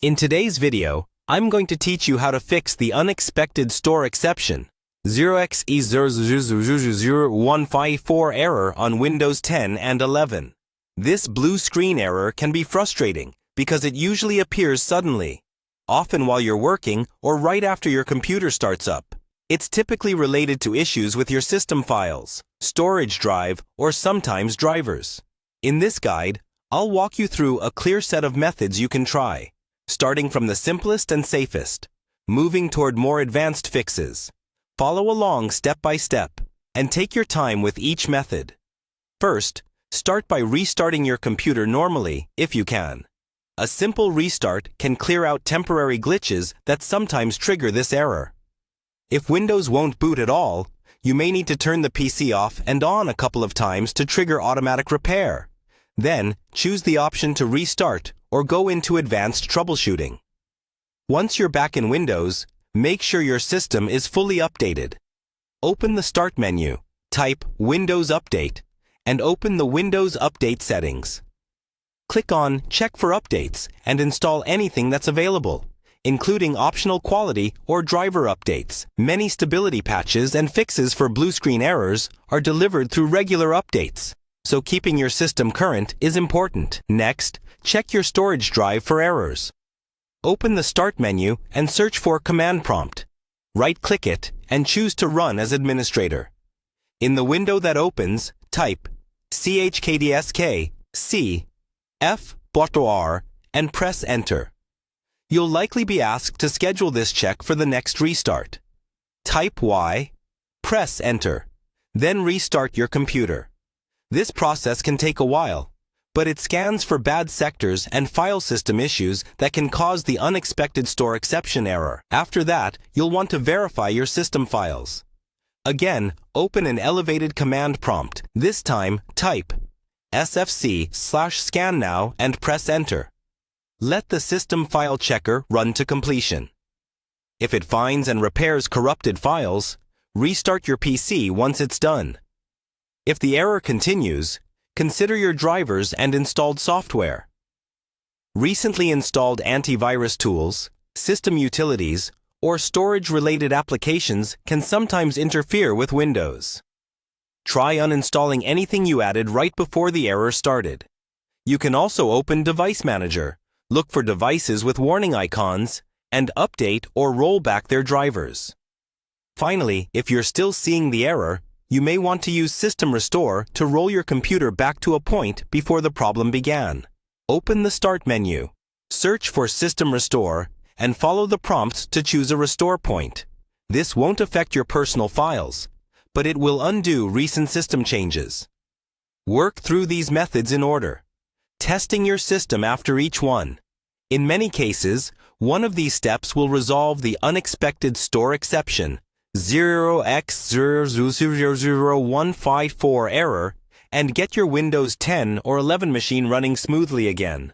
In today's video, I'm going to teach you how to fix the unexpected store exception 0x00000154 error on Windows 10 and 11. This blue screen error can be frustrating because it usually appears suddenly, often while you're working or right after your computer starts up. It's typically related to issues with your system files, storage drive, or sometimes drivers. In this guide, I'll walk you through a clear set of methods you can try, starting from the simplest and safest, moving toward more advanced fixes. Follow along step by step, and take your time with each method. First, start by restarting your computer normally, if you can. A simple restart can clear out temporary glitches that sometimes trigger this error. If Windows won't boot at all, you may need to turn the PC off and on a couple of times to trigger automatic repair. Then, choose the option to restart or go into advanced troubleshooting. Once you're back in Windows, make sure your system is fully updated. Open the Start menu, type Windows Update, and open the Windows Update settings. Click on Check for Updates and install anything that's available, including optional quality or driver updates. Many stability patches and fixes for blue screen errors are delivered through regular updates, so keeping your system current is important. Next, check your storage drive for errors. Open the Start menu and search for Command Prompt. Right-click it and choose to run as administrator. In the window that opens, type chkdsk c f.r and press Enter. You'll likely be asked to schedule this check for the next restart. Type Y, press Enter, then restart your computer. This process can take a while, but it scans for bad sectors and file system issues that can cause the unexpected store exception error. After that, you'll want to verify your system files. Again, open an elevated command prompt. This time, type sfc/scan now and press Enter. Let the system file checker run to completion. If it finds and repairs corrupted files, restart your PC once it's done. If the error continues, consider your drivers and installed software. Recently installed antivirus tools, system utilities, or storage-related applications can sometimes interfere with Windows. Try uninstalling anything you added right before the error started. You can also open Device Manager, look for devices with warning icons, and update or roll back their drivers. Finally, if you're still seeing the error, you may want to use System Restore to roll your computer back to a point before the problem began. Open the Start menu, search for System Restore, and follow the prompts to choose a restore point. This won't affect your personal files, but it will undo recent system changes. Work through these methods in order, testing your system after each one. In many cases, one of these steps will resolve the unexpected store exception 0x00000154 error and get your Windows 10 or 11 machine running smoothly again.